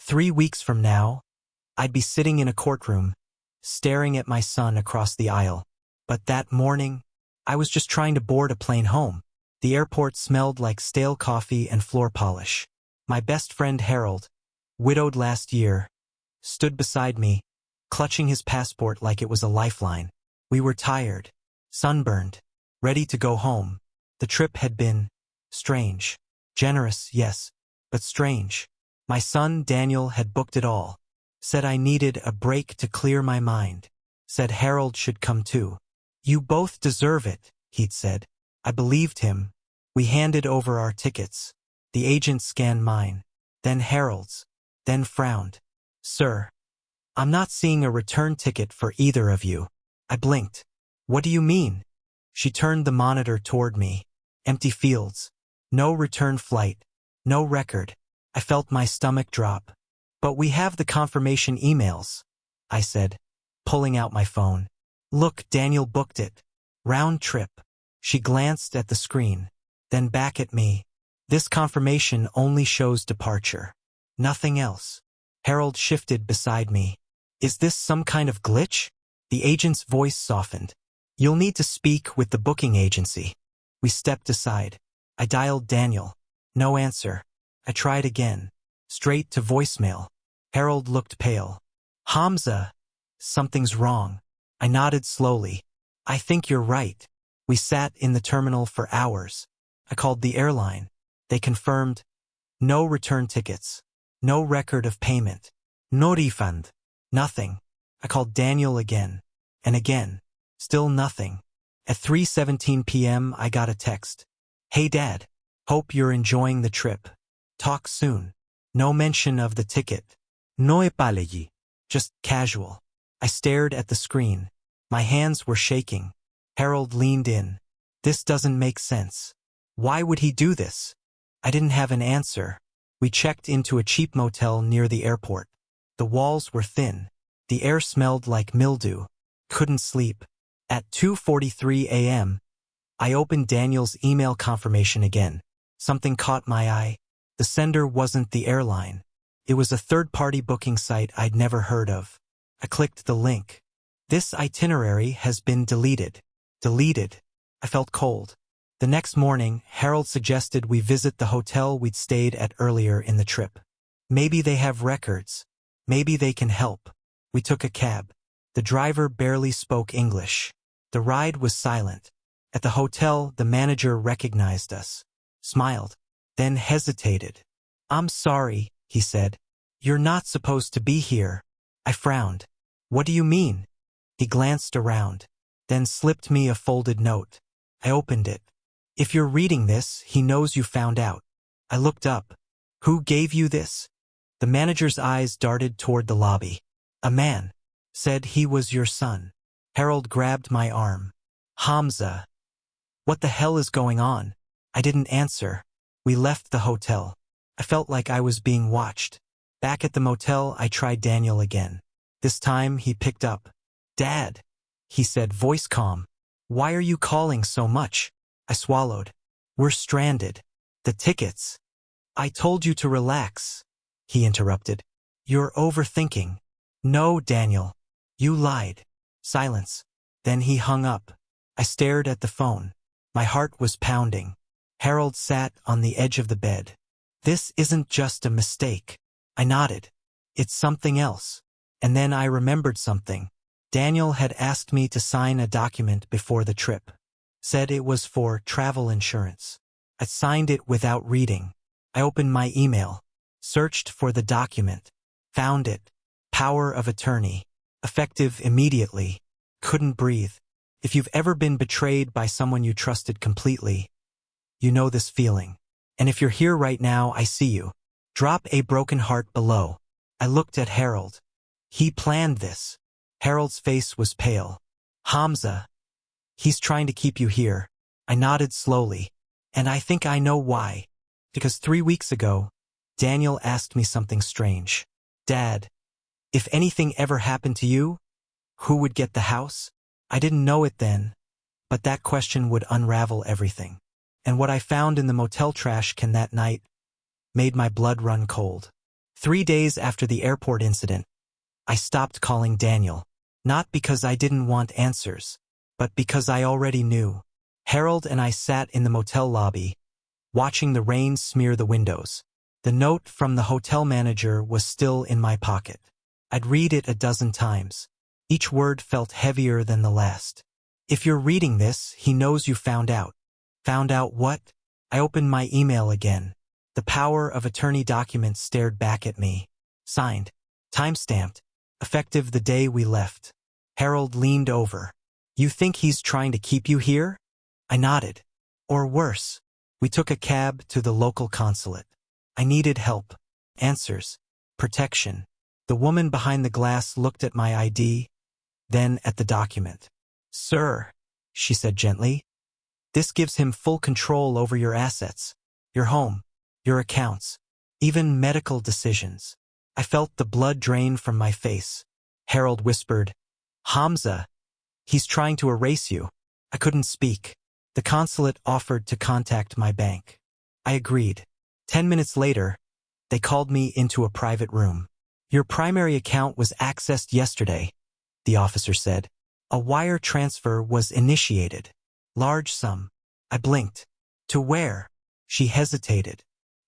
3 weeks from now, I'd be sitting in a courtroom, staring at my son across the aisle. But that morning, I was just trying to board a plane home. The airport smelled like stale coffee and floor polish. My best friend Harold, widowed last year, stood beside me, clutching his passport like it was a lifeline. We were tired, sunburned, ready to go home. The trip had been strange. Generous, yes, but strange. My son Daniel had booked it all. Said I needed a break to clear my mind. Said Harold should come too. You both deserve it, he'd said. I believed him. We handed over our tickets. The agent scanned mine, then Harold's, then frowned. Sir, I'm not seeing a return ticket for either of you. I blinked. What do you mean? She turned the monitor toward me. Empty fields. No return flight. No record. I felt my stomach drop. But we have the confirmation emails, I said, pulling out my phone. Look, Daniel booked it. Round trip. She glanced at the screen, then back at me. This confirmation only shows departure. Nothing else. Harold shifted beside me. Is this some kind of glitch? The agent's voice softened. You'll need to speak with the booking agency. We stepped aside. I dialed Daniel. No answer. I tried again. Straight to voicemail. Harold looked pale. Hamza, something's wrong. I nodded slowly. I think you're right. We sat in the terminal for hours. I called the airline. They confirmed no return tickets, no record of payment, no refund, nothing. I called Daniel again and again. Still nothing. At 3:17 p.m. I got a text. Hey Dad, hope you're enjoying the trip. Talk soon. No mention of the ticket. No apology. Just casual. I stared at the screen. My hands were shaking. Harold leaned in. This doesn't make sense. Why would he do this? I didn't have an answer. We checked into a cheap motel near the airport. The walls were thin. The air smelled like mildew. Couldn't sleep. At 2:43 a.m., I opened Daniel's email confirmation again. Something caught my eye. The sender wasn't the airline. It was a third-party booking site I'd never heard of. I clicked the link. This itinerary has been deleted. Deleted. I felt cold. The next morning, Harold suggested we visit the hotel we'd stayed at earlier in the trip. Maybe they have records. Maybe they can help. We took a cab. The driver barely spoke English. The ride was silent. At the hotel, the manager recognized us, smiled, then hesitated. I'm sorry, he said. You're not supposed to be here. I frowned. What do you mean? He glanced around, then slipped me a folded note. I opened it. If you're reading this, he knows you found out. I looked up. Who gave you this? The manager's eyes darted toward the lobby. A man. Said he was your son. Harold grabbed my arm. Hamza. What the hell is going on? I didn't answer. We left the hotel. I felt like I was being watched. Back at the motel, I tried Daniel again. This time, he picked up. Dad, he said, voice calm. Why are you calling so much? I swallowed. We're stranded. The tickets. I told you to relax, he interrupted. You're overthinking. No, Daniel. You lied. Silence. Then he hung up. I stared at the phone. My heart was pounding. Harold sat on the edge of the bed. This isn't just a mistake. I nodded. It's something else. And then I remembered something. Daniel had asked me to sign a document before the trip. Said it was for travel insurance. I signed it without reading. I opened my email. Searched for the document. Found it. Power of attorney. Effective immediately. Couldn't breathe. If you've ever been betrayed by someone you trusted completely, you know this feeling. And if you're here right now, I see you. Drop a broken heart below. I looked at Harold. He planned this. Harold's face was pale. Hamza. He's trying to keep you here. I nodded slowly. And I think I know why. Because 3 weeks ago, Daniel asked me something strange. Dad, if anything ever happened to you, who would get the house? I didn't know it then, but that question would unravel everything. And what I found in the motel trash can that night made my blood run cold. 3 days after the airport incident, I stopped calling Daniel, not because I didn't want answers, but because I already knew. Harold and I sat in the motel lobby, watching the rain smear the windows. The note from the hotel manager was still in my pocket. I'd read it a dozen times. Each word felt heavier than the last. If you're reading this, he knows you found out. Found out what? I opened my email again. The power of attorney document stared back at me. Signed. Timestamped. Effective the day we left. Harold leaned over. You think he's trying to keep you here? I nodded. Or worse. We took a cab to the local consulate. I needed help. Answers. Protection. The woman behind the glass looked at my ID, then at the document. Sir, she said gently, this gives him full control over your assets, your home, your accounts, even medical decisions. I felt the blood drain from my face. Harold whispered, Hamza, he's trying to erase you. I couldn't speak. The consulate offered to contact my bank. I agreed. 10 minutes later, they called me into a private room. Your primary account was accessed yesterday, the officer said. A wire transfer was initiated. Large sum. I blinked. To where? She hesitated.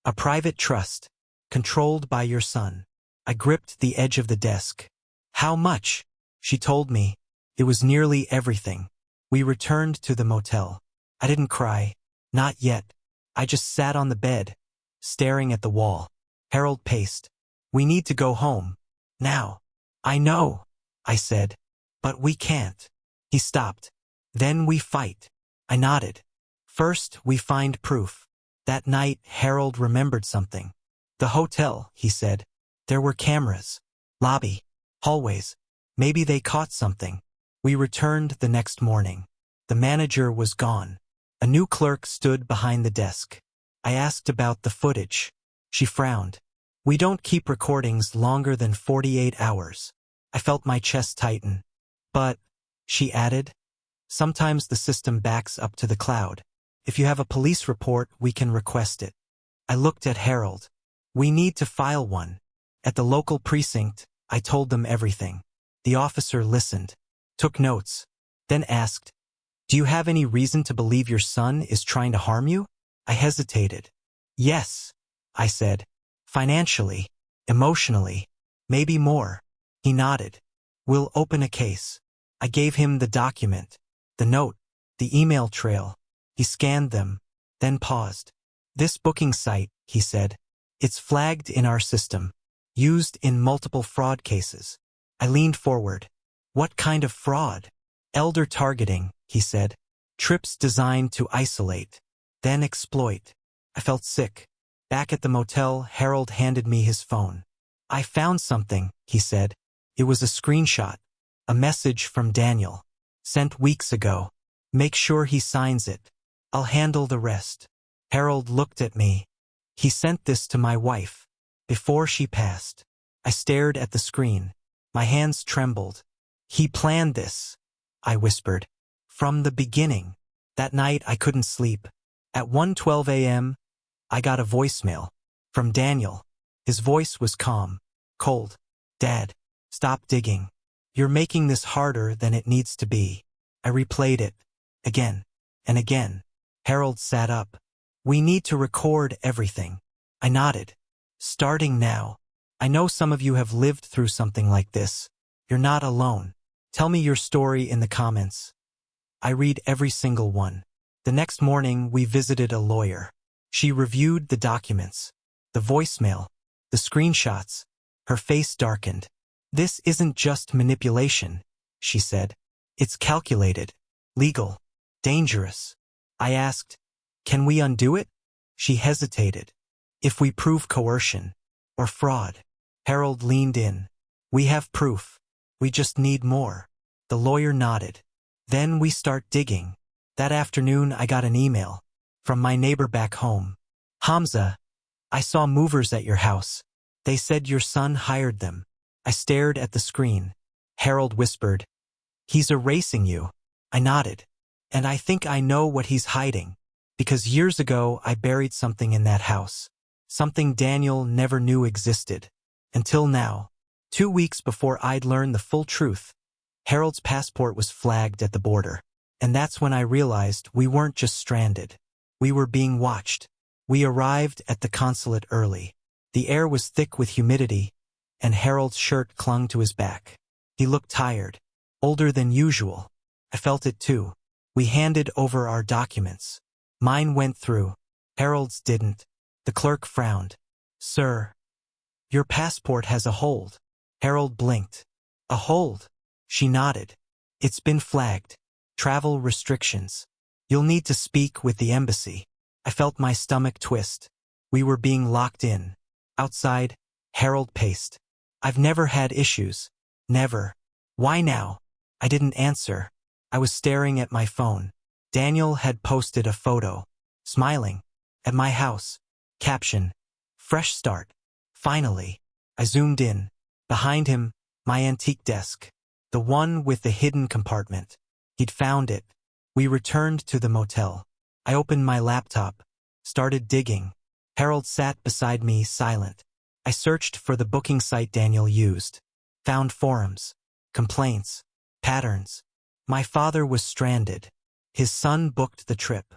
A private trust, controlled by your son. I gripped the edge of the desk. How much? She told me. It was nearly everything. We returned to the motel. I didn't cry. Not yet. I just sat on the bed, staring at the wall. Harold paced. We need to go home. Now. I know, I said. But we can't. He stopped. Then we fight. I nodded. First, we find proof. That night, Harold remembered something. The hotel, he said. There were cameras. Lobby. Hallways. Maybe they caught something. We returned the next morning. The manager was gone. A new clerk stood behind the desk. I asked about the footage. She frowned. We don't keep recordings longer than 48 hours. I felt my chest tighten. But, she added, sometimes the system backs up to the cloud. If you have a police report, we can request it. I looked at Harold. We need to file one. At the local precinct, I told them everything. The officer listened, took notes, then asked, do you have any reason to believe your son is trying to harm you? I hesitated. Yes, I said. Financially, emotionally, maybe more. He nodded. We'll open a case. I gave him the document, the note, the email trail. He scanned them, then paused. This booking site, he said. It's flagged in our system, used in multiple fraud cases. I leaned forward. What kind of fraud? Elder targeting, he said. Trips designed to isolate, then exploit. I felt sick. Back at the motel, Harold handed me his phone. I found something, he said. It was a screenshot. A message from Daniel. Sent weeks ago. Make sure he signs it. I'll handle the rest. Harold looked at me. He sent this to my wife. Before she passed. I stared at the screen. My hands trembled. He planned this, I whispered. From the beginning. That night I couldn't sleep. At 1:12 a.m., I got a voicemail. From Daniel. His voice was calm. Cold. Dad, stop digging. You're making this harder than it needs to be. I replayed it. Again. And again. Harold sat up. We need to record everything. I nodded. Starting now. I know some of you have lived through something like this. You're not alone. Tell me your story in the comments. I read every single one. The next morning, we visited a lawyer. She reviewed the documents, the voicemail, the screenshots. Her face darkened. This isn't just manipulation, she said. It's calculated, legal, dangerous. I asked, can we undo it? She hesitated. If we prove coercion or fraud. Harold leaned in. We have proof. We just need more. The lawyer nodded. Then we start digging. That afternoon I got an email from my neighbor back home. Hamza, I saw movers at your house. They said your son hired them. I stared at the screen. Harold whispered, he's erasing you. I nodded. And I think I know what he's hiding. Because years ago I buried something in that house. Something Daniel never knew existed. Until now. 2 weeks before I'd learned the full truth, Harold's passport was flagged at the border. And that's when I realized we weren't just stranded. We were being watched. We arrived at the consulate early. The air was thick with humidity, and Harold's shirt clung to his back. He looked tired, older than usual. I felt it too. We handed over our documents. Mine went through. Harold's didn't. The clerk frowned. "Sir, your passport has a hold." Harold blinked. "A hold?" She nodded. "It's been flagged. Travel restrictions. You'll need to speak with the embassy." I felt my stomach twist. We were being locked in. Outside, Harold paced. "I've never had issues. Never." "Why now?" I didn't answer. I was staring at my phone. Daniel had posted a photo. Smiling. At my house. Caption. "Fresh start." Finally. I zoomed in. Behind him, my antique desk. The one with the hidden compartment. He'd found it. We returned to the motel. I opened my laptop. Started digging. Harold sat beside me, silent. I searched for the booking site Daniel used. Found forums. Complaints. Patterns. My father was stranded. His son booked the trip.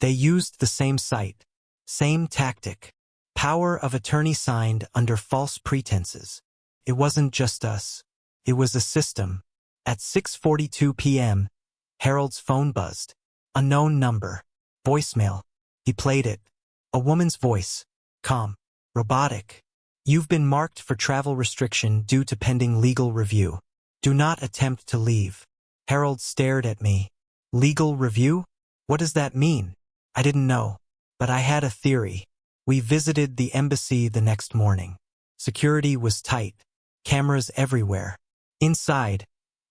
They used the same site. Same tactic. Power of attorney signed under false pretenses. It wasn't just us. It was a system. At 6:42 p.m., Harold's phone buzzed. Unknown number. Voicemail. He played it. A woman's voice. Calm. Robotic. "You've been marked for travel restriction due to pending legal review. Do not attempt to leave." Harold stared at me. Legal review? What does that mean? I didn't know. But I had a theory. We visited the embassy the next morning. Security was tight. Cameras everywhere. Inside,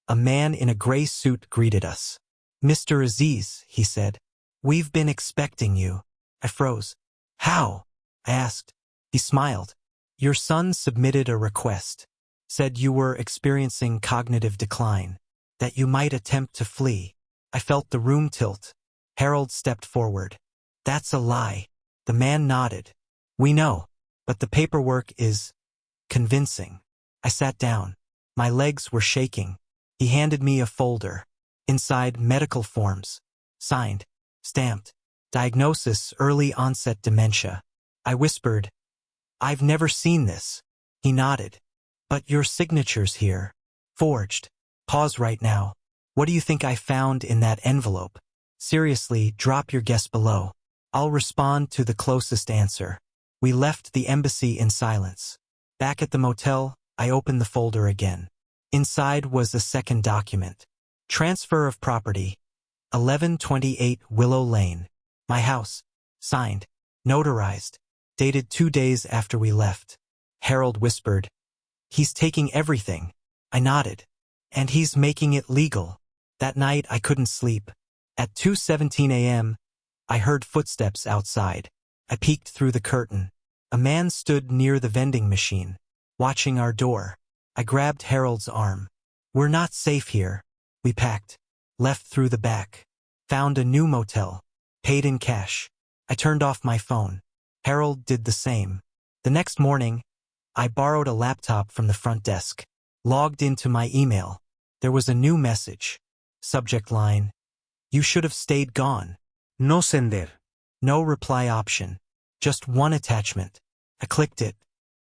a man in a gray suit greeted us. "Mr. Aziz," he said. "We've been expecting you." I froze. "How?" I asked. He smiled. "Your son submitted a request. Said you were experiencing cognitive decline. That you might attempt to flee." I felt the room tilt. Harold stepped forward. "That's a lie." The man nodded. "We know. But the paperwork is convincing." I sat down. My legs were shaking. He handed me a folder. Inside, medical forms. Signed. Stamped. Diagnosis, early onset dementia. I whispered, "I've never seen this." He nodded. "But your signature's here. Forged. Pause right now. What do you think I found in that envelope? Seriously, drop your guess below. I'll respond to the closest answer." We left the embassy in silence. Back at the motel, I opened the folder again. Inside was a second document. Transfer of property. 1128 Willow Lane. My house. Signed. Notarized. Dated 2 days after we left. Harold whispered, "He's taking everything." I nodded. "And he's making it legal." That night I couldn't sleep. At 2:17 a.m., I heard footsteps outside. I peeked through the curtain. A man stood near the vending machine, watching our door. I grabbed Harold's arm. "We're not safe here." We packed. Left through the back. Found a new motel. Paid in cash. I turned off my phone. Harold did the same. The next morning, I borrowed a laptop from the front desk. Logged into my email. There was a new message. Subject line, "You should have stayed gone." No sender. No reply option. Just one attachment. I clicked it.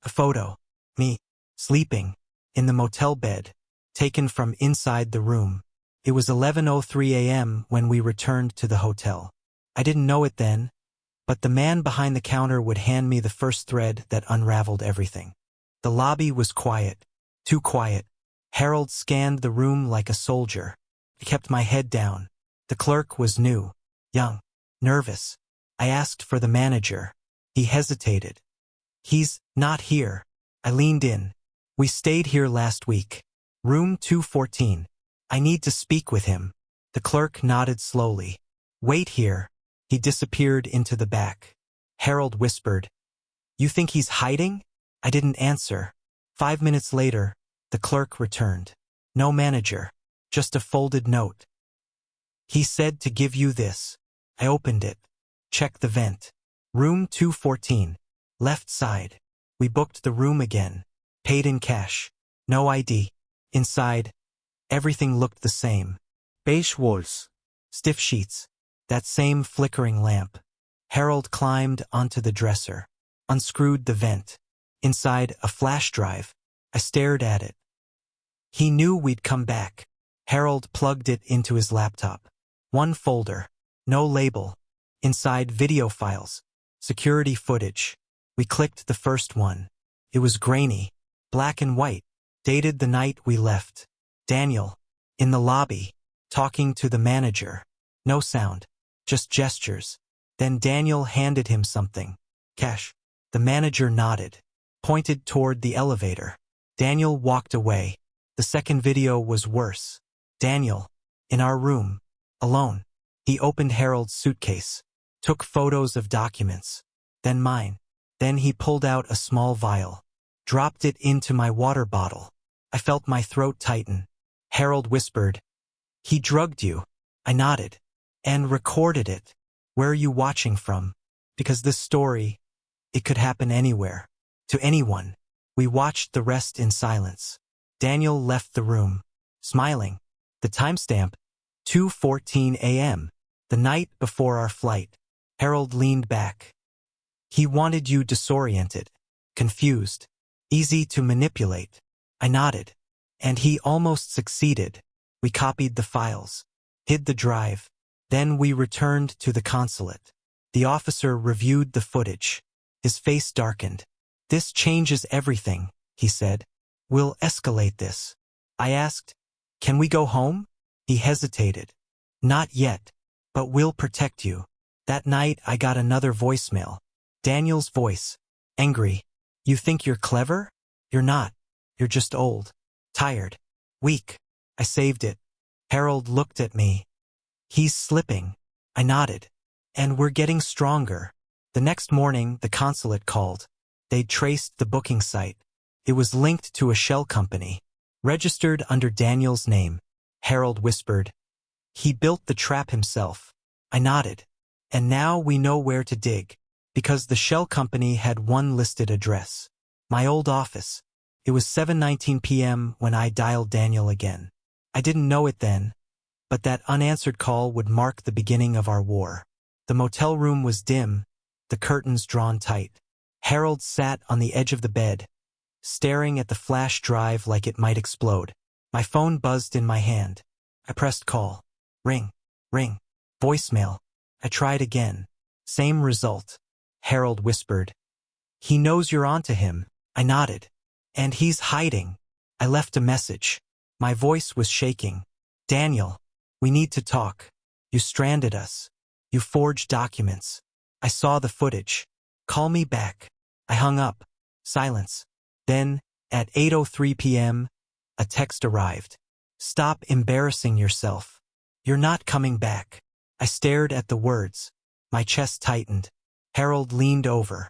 A photo. Me. Sleeping. In the motel bed. Taken from inside the room. It was 11:03 a.m. when we returned to the hotel. I didn't know it then, but the man behind the counter would hand me the first thread that unraveled everything. The lobby was quiet. Too quiet. Harold scanned the room like a soldier. I kept my head down. The clerk was new. Young. Nervous. I asked for the manager. He hesitated. "He's not here." I leaned in. "We stayed here last week. Room 214. I need to speak with him." The clerk nodded slowly. "Wait here." He disappeared into the back. Harold whispered, "You think he's hiding?" I didn't answer. 5 minutes later, the clerk returned. No manager. Just a folded note. "He said to give you this." I opened it. Check the vent. Room 214. Left side. We booked the room again. Paid in cash. No ID. Inside, everything looked the same. Beige walls. Stiff sheets. That same flickering lamp. Harold climbed onto the dresser. Unscrewed the vent. Inside, a flash drive. I stared at it. He knew we'd come back. Harold plugged it into his laptop. One folder. No label. Inside, video files. Security footage. We clicked the first one. It was grainy. Black and white. Dated the night we left. Daniel. In the lobby. Talking to the manager. No sound. Just gestures. Then Daniel handed him something. Cash. The manager nodded. Pointed toward the elevator. Daniel walked away. The second video was worse. Daniel. In our room. Alone. He opened Harold's suitcase. Took photos of documents. Then mine. Then he pulled out a small vial. Dropped it into my water bottle. I felt my throat tighten. Harold whispered, "He drugged you." I nodded. "And recorded it. Where are you watching from? Because this story, it could happen anywhere. To anyone." We watched the rest in silence. Daniel left the room, smiling. The timestamp, 2:14 a.m., the night before our flight. Harold leaned back. "He wanted you disoriented, confused, easy to manipulate." I nodded. "And he almost succeeded." We copied the files, hid the drive. Then we returned to the consulate. The officer reviewed the footage. His face darkened. "This changes everything," he said. "We'll escalate this." I asked, "Can we go home?" He hesitated. "Not yet, but we'll protect you." That night I got another voicemail. Daniel's voice. Angry. "You think you're clever? You're not. You're just old. Tired. Weak." I saved it. Harold looked at me. "He's slipping." I nodded. "And we're getting stronger." The next morning, the consulate called. They'd traced the booking site. It was linked to a shell company, registered under Daniel's name. Harold whispered, "He built the trap himself." I nodded. "And now we know where to dig." Because the shell company had one listed address. My old office. It was 7:19 p.m. when I dialed Daniel again. I didn't know it then, but that unanswered call would mark the beginning of our war. The motel room was dim, the curtains drawn tight. Harold sat on the edge of the bed, staring at the flash drive like it might explode. My phone buzzed in my hand. I pressed call. Ring. Ring. Voicemail. I tried again. Same result. Harold whispered, "He knows you're onto him." I nodded. "And he's hiding." I left a message. My voice was shaking. "Daniel, we need to talk. You stranded us. You forged documents. I saw the footage. Call me back." I hung up. Silence. Then, at 8:03 p.m., a text arrived. "Stop embarrassing yourself. You're not coming back." I stared at the words. My chest tightened. Harold leaned over.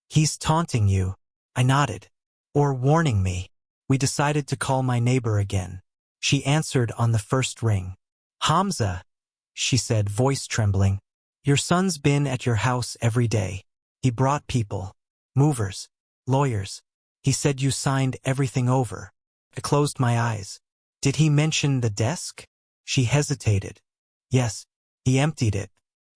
"He's taunting you." I nodded. "Or warning me." We decided to call my neighbor again. She answered on the first ring. "Hamza," she said, voice trembling. "Your son's been at your house every day. He brought people, movers, lawyers. He said you signed everything over." I closed my eyes. "Did he mention the desk?" She hesitated. "Yes, he emptied it.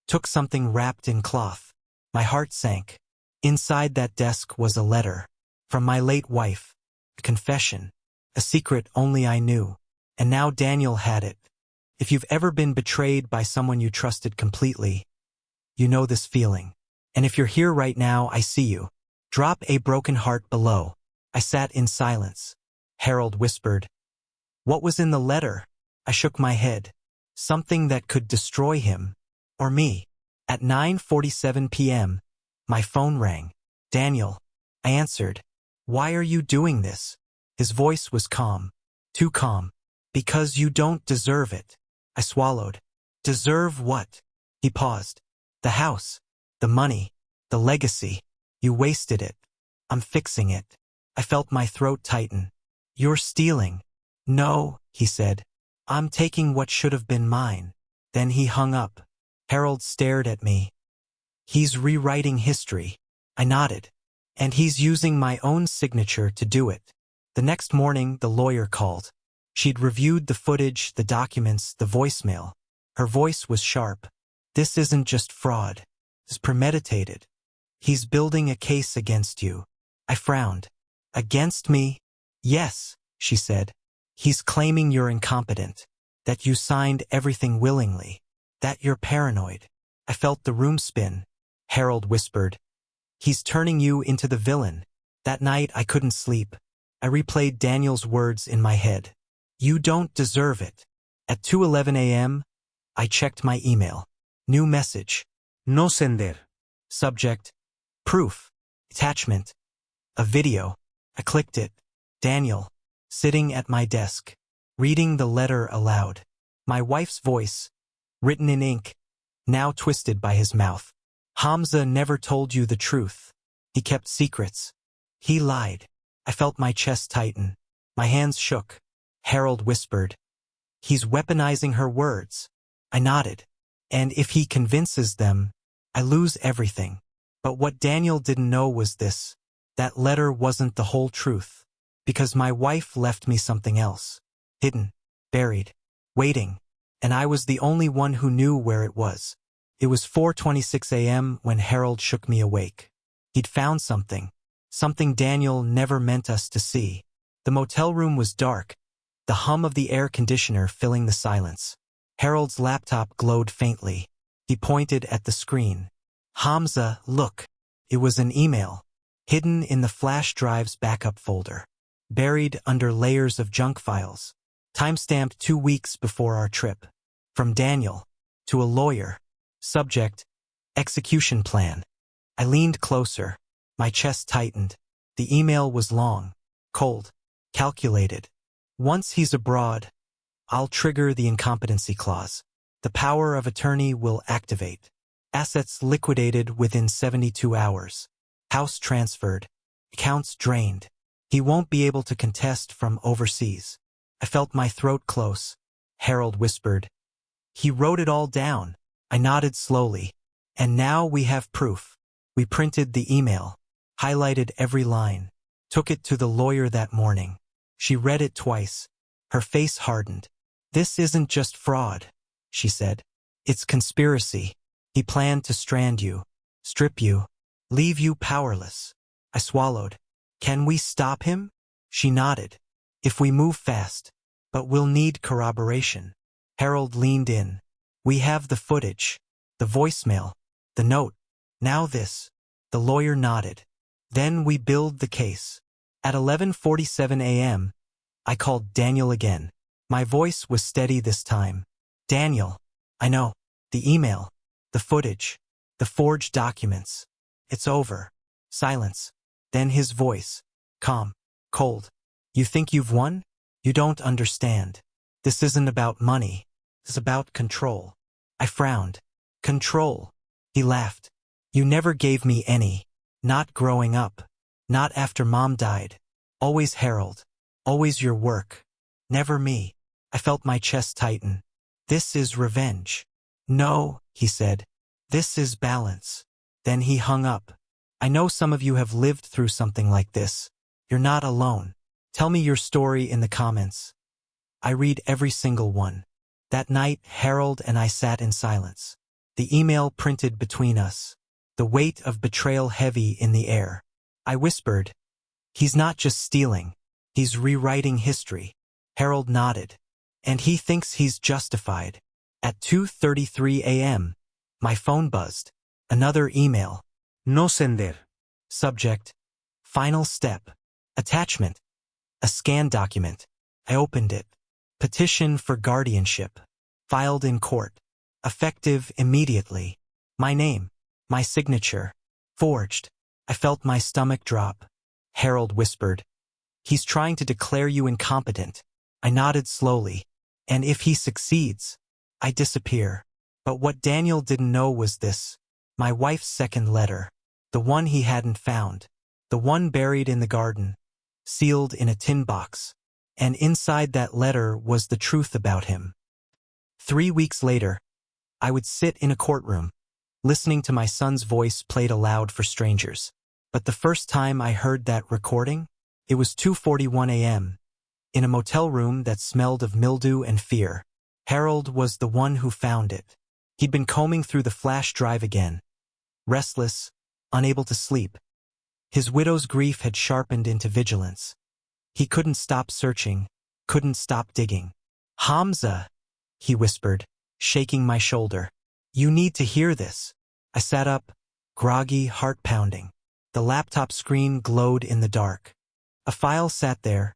Took something wrapped in cloth." My heart sank. Inside that desk was a letter. From my late wife. A confession. A secret only I knew. And now Daniel had it. If you've ever been betrayed by someone you trusted completely, you know this feeling. And if you're here right now, I see you. Drop a broken heart below. I sat in silence. Harold whispered, "What was in the letter?" I shook my head. Something that could destroy him. Or me. At 9:47 p.m., my phone rang. "Daniel." I answered. "Why are you doing this?" His voice was calm. Too calm. "Because you don't deserve it." I swallowed. "Deserve what?" He paused. "The house. The money. The legacy. You wasted it. I'm fixing it." I felt my throat tighten. "You're stealing." "No," he said. "I'm taking what should have been mine." Then he hung up. Harold stared at me. "He's rewriting history." I nodded. And he's using my own signature to do it. The next morning, the lawyer called. She'd reviewed the footage, the documents, the voicemail. Her voice was sharp. This isn't just fraud. It's premeditated. He's building a case against you. I frowned. Against me? Yes, she said. He's claiming you're incompetent, that you signed everything willingly, that you're paranoid. I felt the room spin. Harold whispered. He's turning you into the villain. That night I couldn't sleep. I replayed Daniel's words in my head. You don't deserve it. At 2:11 a.m., I checked my email. New message. No sender. Subject. Proof. Attachment. A video. I clicked it. Daniel. Sitting at my desk. Reading the letter aloud. My wife's voice. Written in ink. Now twisted by his mouth. Hamza never told you the truth. He kept secrets. He lied. I felt my chest tighten. My hands shook. Harold whispered. He's weaponizing her words. I nodded. And if he convinces them, I lose everything. But what Daniel didn't know was this. That letter wasn't the whole truth. Because my wife left me something else. Hidden. Buried. Waiting. And I was the only one who knew where it was. It was 4:26 a.m. when Harold shook me awake. He'd found something. Something Daniel never meant us to see. The motel room was dark. The hum of the air conditioner filling the silence. Harold's laptop glowed faintly. He pointed at the screen. Hamza, look. It was an email. Hidden in the flash drive's backup folder. Buried under layers of junk files. Timestamped 2 weeks before our trip. From Daniel. To a lawyer. Subject. Execution plan. I leaned closer. My chest tightened. The email was long. Cold. Calculated. Once he's abroad, I'll trigger the incompetency clause. The power of attorney will activate. Assets liquidated within 72 hours. House transferred. Accounts drained. He won't be able to contest from overseas. I felt my throat close. Harold whispered. He wrote it all down. I nodded slowly. And now we have proof. We printed the email. Highlighted every line. Took it to the lawyer that morning. She read it twice. Her face hardened. This isn't just fraud, she said. It's conspiracy. He planned to strand you, strip you, leave you powerless. I swallowed. Can we stop him? She nodded. If we move fast. But we'll need corroboration. Harold leaned in. We have the footage. The voicemail. The note. Now this. The lawyer nodded. Then we build the case. At 11:47 a.m., I called Daniel again. My voice was steady this time. Daniel. I know. The email. The footage. The forged documents. It's over. Silence. Then his voice. Calm. Cold. You think you've won? You don't understand. This isn't about money. It's about control. I frowned. Control. He laughed. You never gave me any. Not growing up. Not after Mom died. Always Harold. Always your work. Never me. I felt my chest tighten. This is revenge. No, he said. This is balance. Then he hung up. I know some of you have lived through something like this. You're not alone. Tell me your story in the comments. I read every single one. That night, Harold and I sat in silence. The email printed between us. The weight of betrayal heavy in the air. I whispered, he's not just stealing. He's rewriting history. Harold nodded. And he thinks he's justified. At 2:33 a.m., my phone buzzed. Another email. No sender. Subject. Final step. Attachment. A scanned document. I opened it. Petition for guardianship. Filed in court. Effective immediately. My name. My signature. Forged. I felt my stomach drop. Harold whispered. He's trying to declare you incompetent. I nodded slowly. And if he succeeds, I disappear. But what Daniel didn't know was this. My wife's second letter. The one he hadn't found. The one buried in the garden. Sealed in a tin box. And inside that letter was the truth about him. 3 weeks later, I would sit in a courtroom, listening to my son's voice played aloud for strangers. But the first time I heard that recording, it was 2:41 a.m. in a motel room that smelled of mildew and fear. Harold was the one who found it. He'd been combing through the flash drive again, restless, unable to sleep. His widow's grief had sharpened into vigilance. He couldn't stop searching, couldn't stop digging. "Hamza," he whispered, shaking my shoulder. "You need to hear this." I sat up, groggy, heart pounding. The laptop screen glowed in the dark. A file sat there,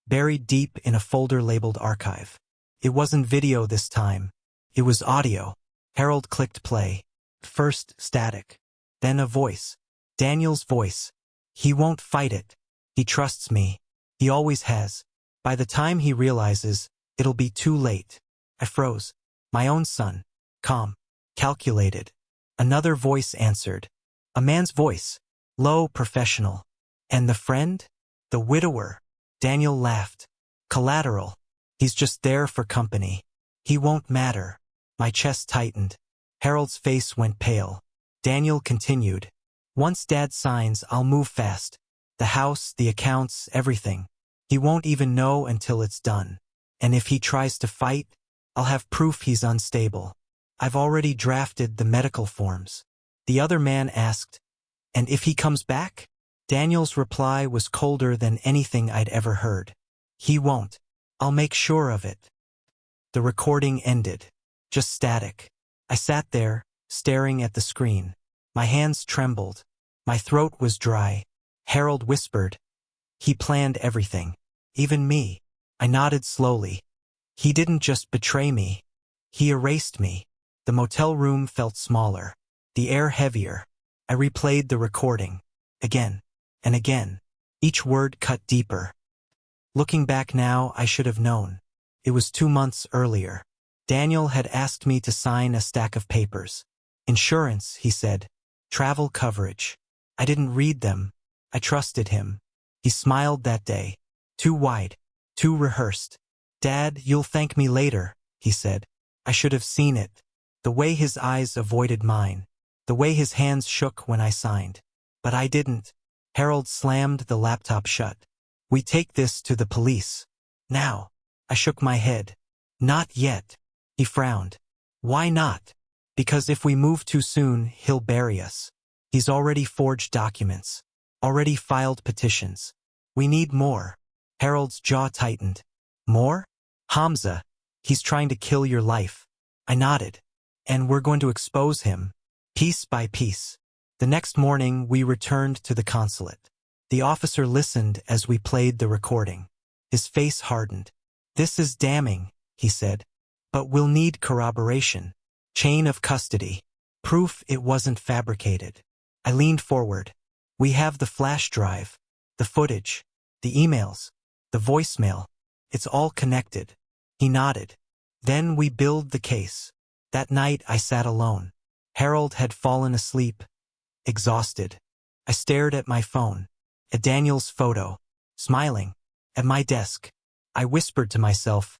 buried deep in a folder labeled archive. It wasn't video this time. It was audio. Harold clicked play. First static. Then a voice. Daniel's voice. "He won't fight it. He trusts me. He always has. By the time he realizes, it'll be too late." I froze. My own son. Calm. Calculated. Another voice answered. A man's voice. Low, professional. "And the friend?" "The widower." Daniel laughed. "Collateral. He's just there for company. He won't matter." My chest tightened. Harold's face went pale. Daniel continued. "Once Dad signs, I'll move fast. The house, the accounts, everything. He won't even know until it's done. And if he tries to fight, I'll have proof he's unstable. I've already drafted the medical forms." The other man asked, "And if he comes back?" Daniel's reply was colder than anything I'd ever heard. "He won't. I'll make sure of it." The recording ended. Just static. I sat there, staring at the screen. My hands trembled. My throat was dry. Harold whispered. "He planned everything. Even me." I nodded slowly. "He didn't just betray me. He erased me." The motel room felt smaller. The air heavier. I replayed the recording. Again. And again. Each word cut deeper. Looking back now, I should have known. It was 2 months earlier. Daniel had asked me to sign a stack of papers. Insurance, he said. Travel coverage. I didn't read them. I trusted him. He smiled that day. Too wide. Too rehearsed. "Dad, you'll thank me later," he said. I should have seen it. The way his eyes avoided mine. The way his hands shook when I signed. But I didn't. Harold slammed the laptop shut. "We take this to the police. Now." I shook my head. "Not yet." He frowned. "Why not?" "Because if we move too soon, he'll bury us. He's already forged documents. Already filed petitions. We need more." Harold's jaw tightened. "More?" "Hamza. He's trying to kill your life." I nodded. "And we're going to expose him. Piece by piece." The next morning, we returned to the consulate. The officer listened as we played the recording. His face hardened. "This is damning," he said. "But we'll need corroboration. Chain of custody. Proof it wasn't fabricated." I leaned forward. "We have the flash drive. The footage. The emails. The voicemail. It's all connected." He nodded. "Then we build the case." That night I sat alone. Harold had fallen asleep, exhausted. I stared at my phone, at Daniel's photo, smiling, at my desk. I whispered to myself,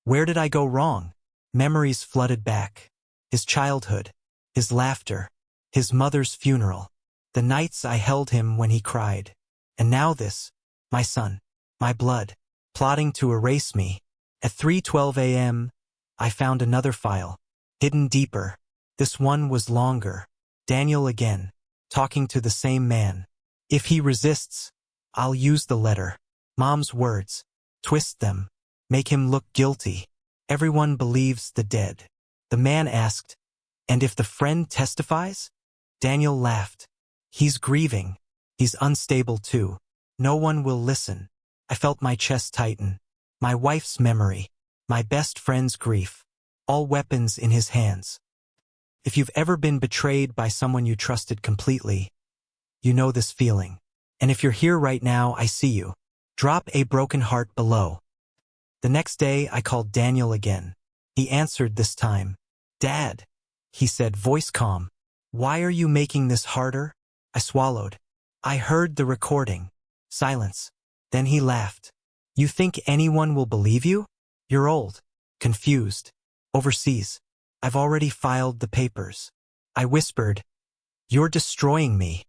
where did I go wrong? Memories flooded back. His childhood, his laughter, his mother's funeral, the nights I held him when he cried. And now this, my son, my blood, plotting to erase me. At 3:12 a.m., I found another file, hidden deeper. This one was longer. Daniel again, talking to the same man. "If he resists, I'll use the letter." Mom's words. Twist them. Make him look guilty. Everyone believes the dead. The man asked, "And if the friend testifies?" Daniel laughed. "He's grieving. He's unstable too. No one will listen." I felt my chest tighten. My wife's memory. My best friend's grief. All weapons in his hands. If you've ever been betrayed by someone you trusted completely, you know this feeling. And if you're here right now, I see you. Drop a broken heart below. The next day, I called Daniel again. He answered this time. "Dad," he said, voice calm. "Why are you making this harder?" I swallowed. "I heard the recording." Silence. Then he laughed. "You think anyone will believe you? You're old. Confused. Overseas. I've already filed the papers." I whispered, "You're destroying me."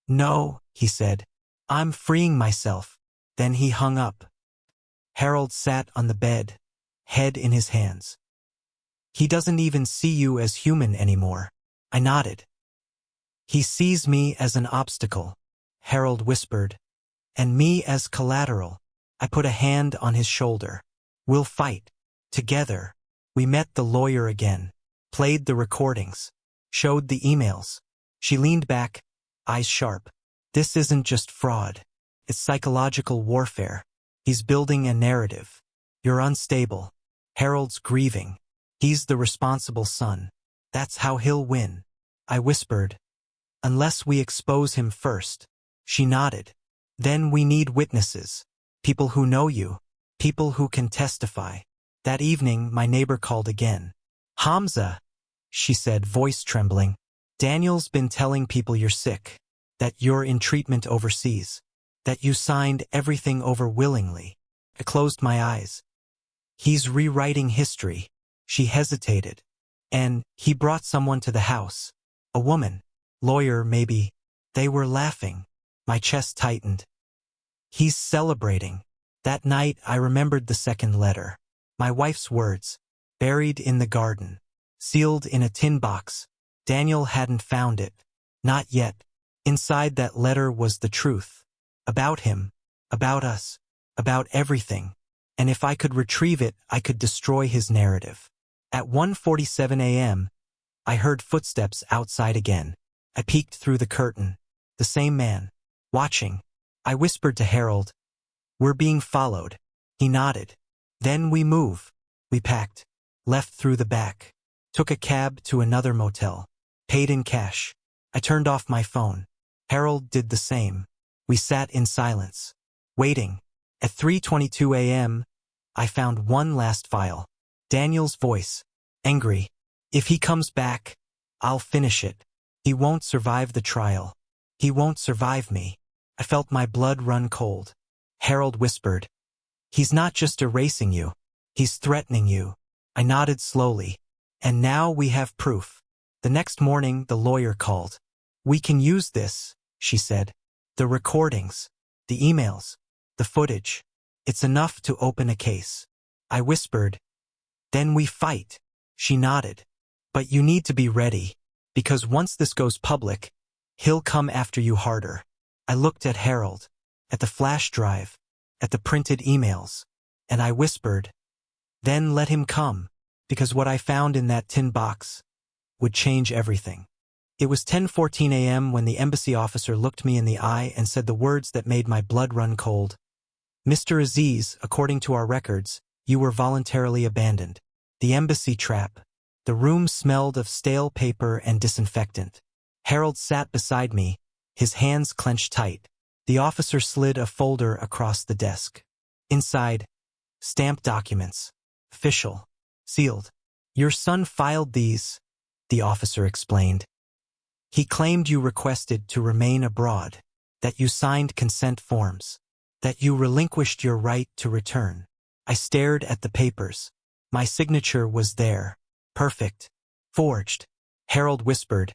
No, he said. I'm freeing myself. Then he hung up. Harold sat on the bed, head in his hands. He doesn't even see you as human anymore. I nodded. He sees me as an obstacle, Harold whispered, and me as collateral. I put a hand on his shoulder. We'll fight. Together. We met the lawyer again, played the recordings, showed the emails. She leaned back, eyes sharp. This isn't just fraud. It's psychological warfare. He's building a narrative. You're unstable. Harold's grieving. He's the responsible son. That's how he'll win. I whispered. Unless we expose him first. She nodded. Then we need witnesses. People who know you. People who can testify. That evening, my neighbor called again. Hamza, she said, voice trembling. Daniel's been telling people you're sick, that you're in treatment overseas, that you signed everything over willingly. I closed my eyes. He's rewriting history. She hesitated. And he brought someone to the house. A woman. Lawyer, maybe. They were laughing. My chest tightened. He's celebrating. That night, I remembered the second letter. My wife's words. Buried in the garden. Sealed in a tin box. Daniel hadn't found it. Not yet. Inside that letter was the truth. About him. About us. About everything. And if I could retrieve it, I could destroy his narrative. At 1:47 a.m., I heard footsteps outside again. I peeked through the curtain. The same man. Watching. I whispered to Harold. We're being followed. He nodded. Then we move. We packed. Left through the back. Took a cab to another motel. Paid in cash. I turned off my phone. Harold did the same. We sat in silence. Waiting. At 3:22 a.m., I found one last file. Daniel's voice. Angry. If he comes back, I'll finish it. He won't survive the trial. He won't survive me. I felt my blood run cold. Harold whispered. He's not just erasing you. He's threatening you. I nodded slowly. And now we have proof. The next morning, the lawyer called. We can use this, she said. The recordings. The emails. The footage. It's enough to open a case. I whispered. Then we fight. She nodded. But you need to be ready. Because once this goes public, he'll come after you harder. I looked at Harold. At the flash drive. At the printed emails. And I whispered. Then let him come. Because what I found in that tin box would change everything. It was 10:14 a.m. when the embassy officer looked me in the eye and said the words that made my blood run cold. Mr. Aziz, according to our records, you were voluntarily abandoned. The embassy trap. The room smelled of stale paper and disinfectant. Harold sat beside me, his hands clenched tight. The officer slid a folder across the desk. Inside, stamped documents. Official. Sealed. Your son filed these, the officer explained. He claimed you requested to remain abroad, that you signed consent forms, that you relinquished your right to return. I stared at the papers. My signature was there. Perfect. Forged. Harold whispered.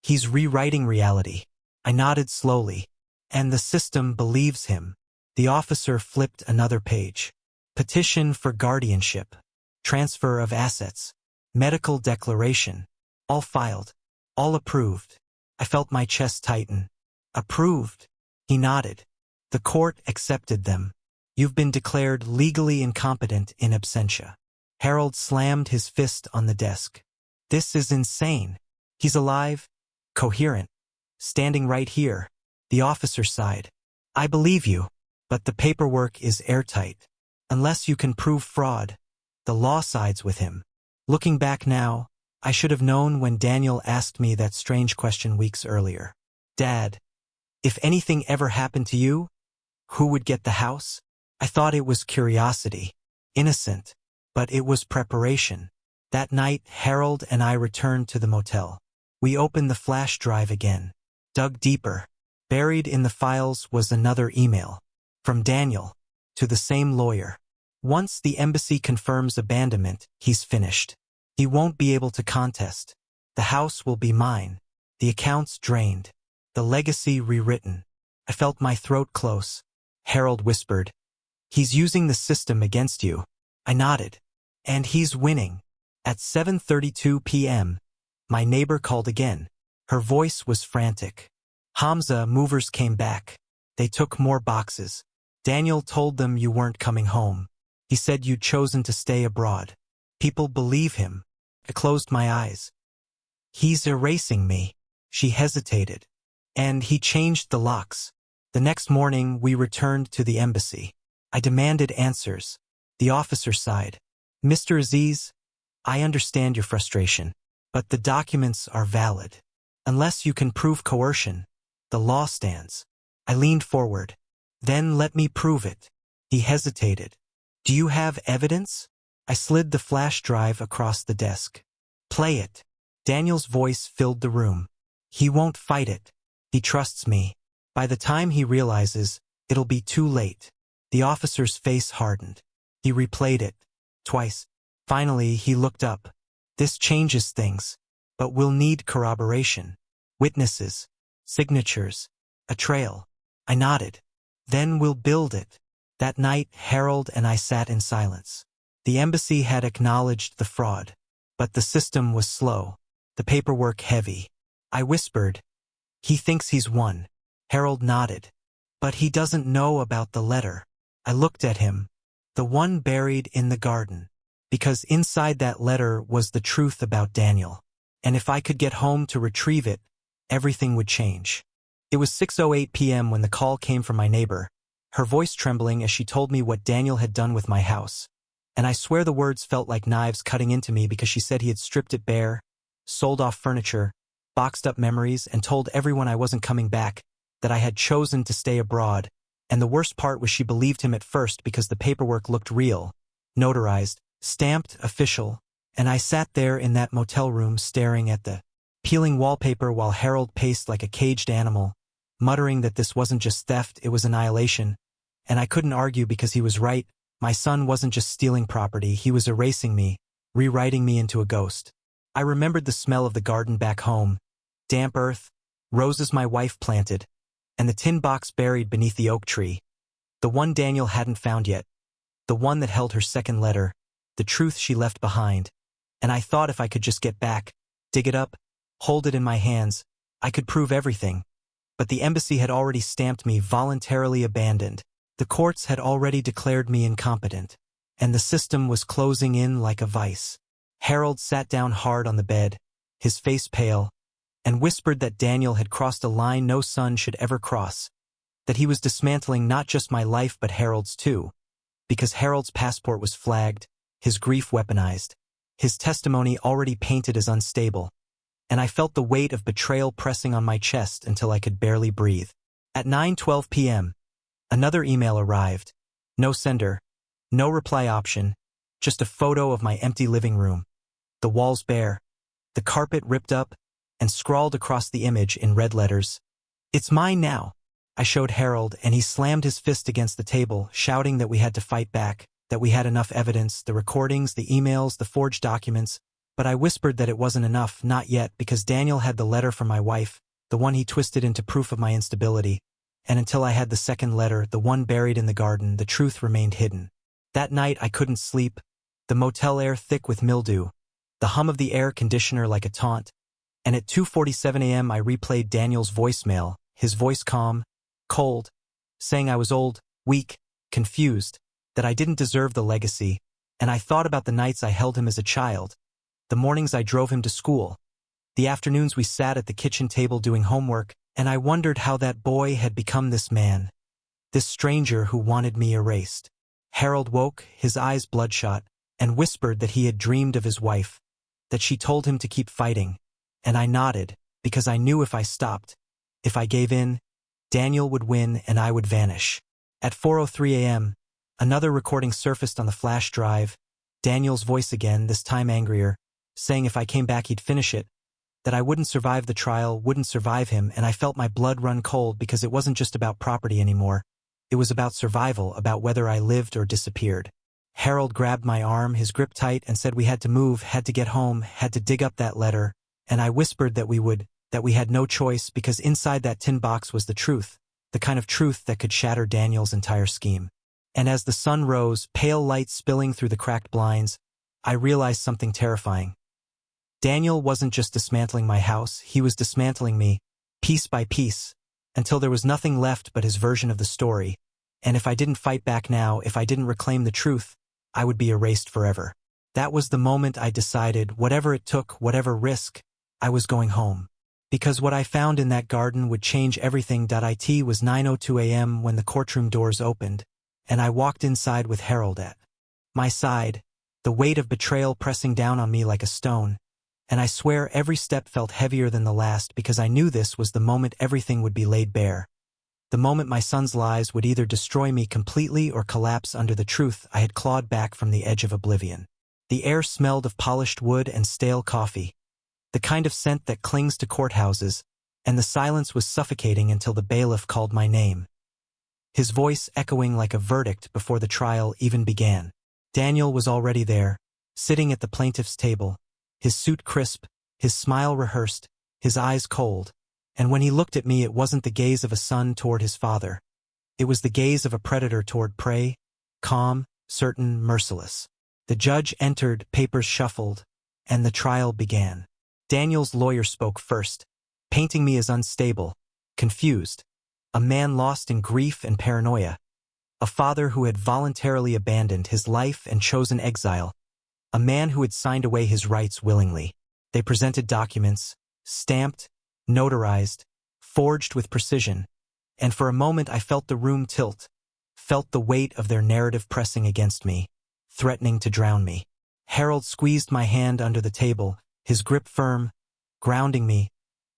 He's rewriting reality. I nodded slowly. And the system believes him. The officer flipped another page. Petition for guardianship. Transfer of assets. Medical declaration. All filed. All approved. I felt my chest tighten. Approved. He nodded. The court accepted them. You've been declared legally incompetent in absentia. Harold slammed his fist on the desk. This is insane. He's alive, coherent, standing right here. The officer sighed. I believe you, but the paperwork is airtight. Unless you can prove fraud, the law sides with him. Looking back now, I should have known when Daniel asked me that strange question weeks earlier. Dad, if anything ever happened to you, who would get the house? I thought it was curiosity, innocent, but it was preparation. That night, Harold and I returned to the motel. We opened the flash drive again, dug deeper. Buried in the files was another email. From Daniel, to the same lawyer. Once the embassy confirms abandonment, he's finished. He won't be able to contest. The house will be mine. The accounts drained. The legacy rewritten. I felt my throat close. Harold whispered, "He's using the system against you." I nodded. "And he's winning." At 7:32 p.m., my neighbor called again. Her voice was frantic. "Hamza, movers came back. They took more boxes. Daniel told them you weren't coming home. He said you'd chosen to stay abroad. People believe him." I closed my eyes. "He's erasing me." She hesitated. "And he changed the locks." The next morning, we returned to the embassy. I demanded answers. The officer sighed. "Mr. Aziz, I understand your frustration, but the documents are valid. Unless you can prove coercion, the law stands." I leaned forward. "Then let me prove it." He hesitated. "Do you have evidence?" I slid the flash drive across the desk. "Play it." Daniel's voice filled the room. "He won't fight it. He trusts me. By the time he realizes, it'll be too late." The officer's face hardened. He replayed it. Twice. Finally, he looked up. "This changes things. But we'll need corroboration. Witnesses. Signatures. A trail." I nodded. "Then we'll build it." That night, Harold and I sat in silence. The embassy had acknowledged the fraud. But the system was slow. The paperwork heavy. I whispered, "He thinks he's won." Harold nodded. "But he doesn't know about the letter." I looked at him. "The one buried in the garden." Because inside that letter was the truth about Daniel. And if I could get home to retrieve it, everything would change. It was 6:08 p.m. when the call came from my neighbor, her voice trembling as she told me what Daniel had done with my house. And I swear the words felt like knives cutting into me because she said he had stripped it bare, sold off furniture, boxed up memories, and told everyone I wasn't coming back, that I had chosen to stay abroad. And the worst part was she believed him at first because the paperwork looked real, notarized, stamped, official. And I sat there in that motel room staring at the peeling wallpaper while Harold paced like a caged animal, muttering that this wasn't just theft, it was annihilation. And I couldn't argue because he was right. My son wasn't just stealing property, he was erasing me, rewriting me into a ghost. I remembered the smell of the garden back home, damp earth, roses my wife planted, and the tin box buried beneath the oak tree. The one Daniel hadn't found yet. The one that held her second letter, the truth she left behind. And I thought if I could just get back, dig it up, hold it in my hands, I could prove everything. But the embassy had already stamped me voluntarily abandoned. The courts had already declared me incompetent. And the system was closing in like a vice. Harold sat down hard on the bed, his face pale, and whispered that Daniel had crossed a line no son should ever cross. That he was dismantling not just my life but Harold's too. Because Harold's passport was flagged, his grief weaponized, his testimony already painted as unstable. And I felt the weight of betrayal pressing on my chest until I could barely breathe. At 9:12 p.m., another email arrived. No sender, no reply option, just a photo of my empty living room. The walls bare, the carpet ripped up, and scrawled across the image in red letters, "It's mine now." I showed Harold, and he slammed his fist against the table, shouting that we had to fight back, that we had enough evidence, the recordings, the emails, the forged documents. But I whispered that it wasn't enough, not yet, because Daniel had the letter from my wife, the one he twisted into proof of my instability. And until I had the second letter, the one buried in the garden, the truth remained hidden. That night I couldn't sleep, the motel air thick with mildew, the hum of the air conditioner like a taunt. And at 2:47 a.m. I replayed Daniel's voicemail, his voice calm, cold, saying I was old, weak, confused, that I didn't deserve the legacy. And I thought about the nights I held him as a child, the mornings I drove him to school, the afternoons we sat at the kitchen table doing homework, and I wondered how that boy had become this man, this stranger who wanted me erased. Harold woke, his eyes bloodshot, and whispered that he had dreamed of his wife, that she told him to keep fighting. And I nodded, because I knew if I stopped, if I gave in, Daniel would win and I would vanish. At 4:03 a.m., another recording surfaced on the flash drive, Daniel's voice again, this time angrier, saying if I came back he'd finish it, that I wouldn't survive the trial, wouldn't survive him, and I felt my blood run cold because it wasn't just about property anymore. It was about survival, about whether I lived or disappeared. Harold grabbed my arm, his grip tight, and said we had to move, had to get home, had to dig up that letter, and I whispered that we would, that we had no choice because inside that tin box was the truth, the kind of truth that could shatter Daniel's entire scheme. And as the sun rose, pale light spilling through the cracked blinds, I realized something terrifying. Daniel wasn't just dismantling my house, he was dismantling me, piece by piece, until there was nothing left but his version of the story, and if I didn't fight back now, if I didn't reclaim the truth, I would be erased forever. That was the moment I decided, whatever it took, whatever risk, I was going home. Because what I found in that garden would change everything. It was 9:02 a.m. when the courtroom doors opened, and I walked inside with Harold at my side, the weight of betrayal pressing down on me like a stone, and I swear every step felt heavier than the last because I knew this was the moment everything would be laid bare. The moment my son's lies would either destroy me completely or collapse under the truth I had clawed back from the edge of oblivion. The air smelled of polished wood and stale coffee, the kind of scent that clings to courthouses, and the silence was suffocating until the bailiff called my name, his voice echoing like a verdict before the trial even began. Daniel was already there, sitting at the plaintiff's table, his suit crisp, his smile rehearsed, his eyes cold, and when he looked at me it wasn't the gaze of a son toward his father. It was the gaze of a predator toward prey, calm, certain, merciless. The judge entered, papers shuffled, and the trial began. Daniel's lawyer spoke first, painting me as unstable, confused, a man lost in grief and paranoia, a father who had voluntarily abandoned his life and chosen exile, a man who had signed away his rights willingly. They presented documents, stamped, notarized, forged with precision, and for a moment I felt the room tilt, felt the weight of their narrative pressing against me, threatening to drown me. Harold squeezed my hand under the table, his grip firm, grounding me,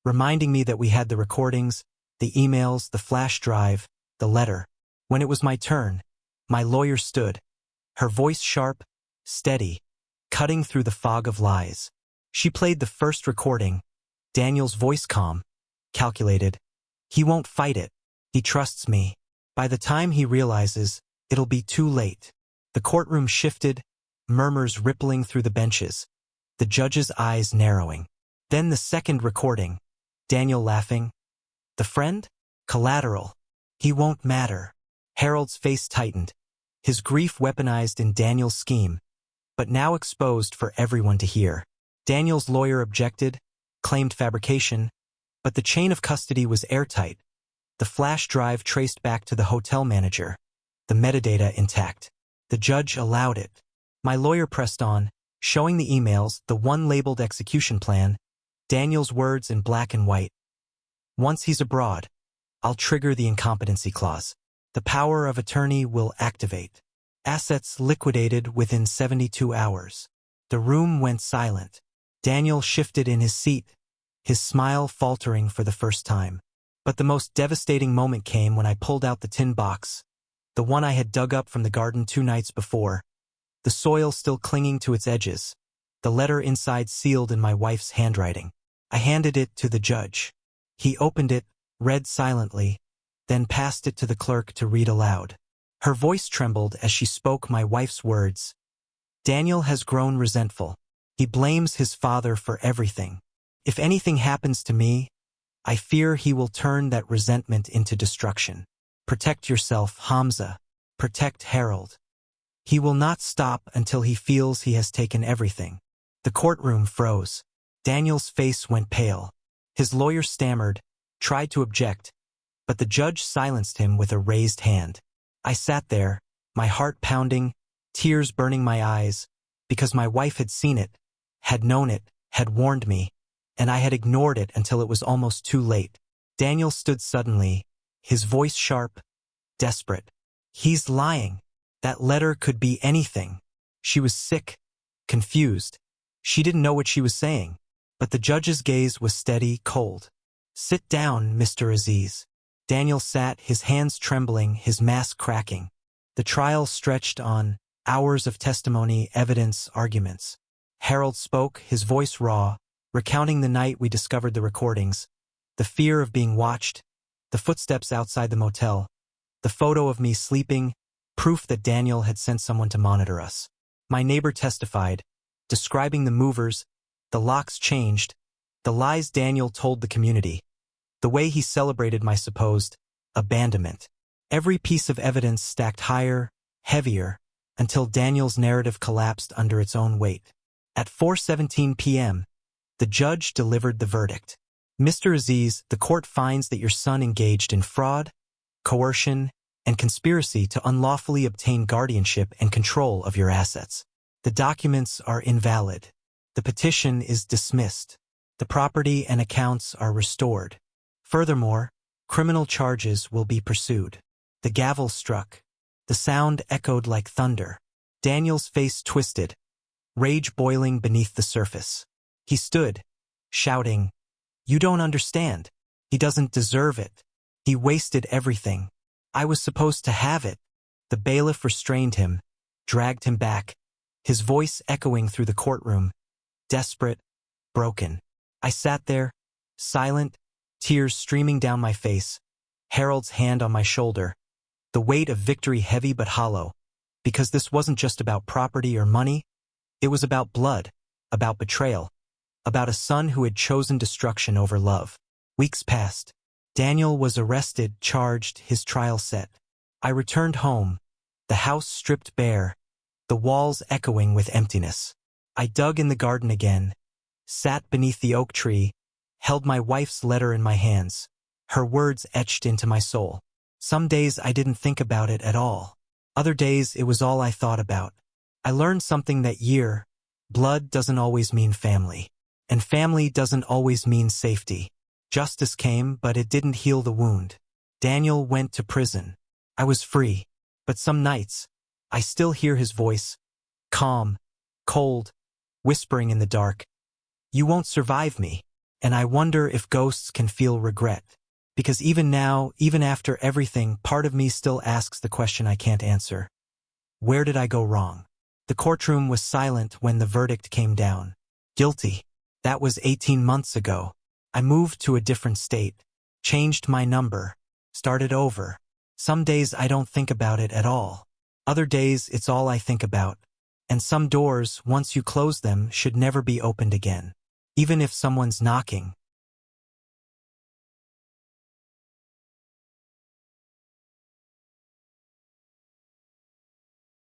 reminding me that we had the recordings, the emails, the flash drive, the letter. When it was my turn, my lawyer stood, her voice sharp, steady, cutting through the fog of lies. She played the first recording, Daniel's voice calm, calculated. He won't fight it. He trusts me. By the time he realizes, it'll be too late. The courtroom shifted, murmurs rippling through the benches, the judge's eyes narrowing. Then the second recording, Daniel laughing. The friend? Collateral. He won't matter. Harold's face tightened, his grief weaponized in Daniel's scheme, but now exposed for everyone to hear. Daniel's lawyer objected, claimed fabrication, but the chain of custody was airtight. The flash drive traced back to the hotel manager, the metadata intact. The judge allowed it. My lawyer pressed on, showing the emails, the one labeled execution plan, Daniel's words in black and white. Once he's abroad, I'll trigger the incompetency clause. The power of attorney will activate. Assets liquidated within 72 hours. The room went silent. Daniel shifted in his seat, his smile faltering for the first time. But the most devastating moment came when I pulled out the tin box, the one I had dug up from the garden 2 nights before, the soil still clinging to its edges, the letter inside sealed in my wife's handwriting. I handed it to the judge. He opened it, read silently, then passed it to the clerk to read aloud. Her voice trembled as she spoke my wife's words. Daniel has grown resentful. He blames his father for everything. If anything happens to me, I fear he will turn that resentment into destruction. Protect yourself, Hamza. Protect Harold. He will not stop until he feels he has taken everything. The courtroom froze. Daniel's face went pale. His lawyer stammered, tried to object, but the judge silenced him with a raised hand. I sat there, my heart pounding, tears burning my eyes, because my wife had seen it, had known it, had warned me, and I had ignored it until it was almost too late. Daniel stood suddenly, his voice sharp, desperate. He's lying. That letter could be anything. She was sick, confused. She didn't know what she was saying, but the judge's gaze was steady, cold. Sit down, Mr. Aziz. Daniel sat, his hands trembling, his mask cracking. The trial stretched on, hours of testimony, evidence, arguments. Harold spoke, his voice raw, recounting the night we discovered the recordings, the fear of being watched, the footsteps outside the motel, the photo of me sleeping, proof that Daniel had sent someone to monitor us. My neighbor testified, describing the movers, the locks changed, The lies Daniel told the community. The way he celebrated my supposed abandonment. Every piece of evidence stacked higher, heavier, until Daniel's narrative collapsed under its own weight. At 4:17 p.m., the judge delivered the verdict. Mr. Aziz, the court finds that your son engaged in fraud, coercion, and conspiracy to unlawfully obtain guardianship and control of your assets. The documents are invalid. The petition is dismissed. The property and accounts are restored. Furthermore, criminal charges will be pursued. The gavel struck. The sound echoed like thunder. Daniel's face twisted, rage boiling beneath the surface. He stood, shouting, "You don't understand. He doesn't deserve it. He wasted everything. I was supposed to have it." The bailiff restrained him, dragged him back, his voice echoing through the courtroom, desperate, broken. I sat there, silent, tears streaming down my face, Harold's hand on my shoulder, the weight of victory heavy but hollow, because this wasn't just about property or money, it was about blood, about betrayal, about a son who had chosen destruction over love. Weeks passed. Daniel was arrested, charged, his trial set. I returned home, the house stripped bare, the walls echoing with emptiness. I dug in the garden again, sat beneath the oak tree, held my wife's letter in my hands, her words etched into my soul. Some days I didn't think about it at all. Other days it was all I thought about. I learned something that year: blood doesn't always mean family. And family doesn't always mean safety. Justice came, but it didn't heal the wound. Daniel went to prison. I was free. But some nights, I still hear his voice, calm, cold, whispering in the dark, "You won't survive me." And I wonder if ghosts can feel regret. Because even now, even after everything, part of me still asks the question I can't answer. Where did I go wrong? The courtroom was silent when the verdict came down. Guilty. That was 18 months ago. I moved to a different state, changed my number, started over. Some days I don't think about it at all. Other days it's all I think about. And some doors, once you close them, should never be opened again. Even if someone's knocking,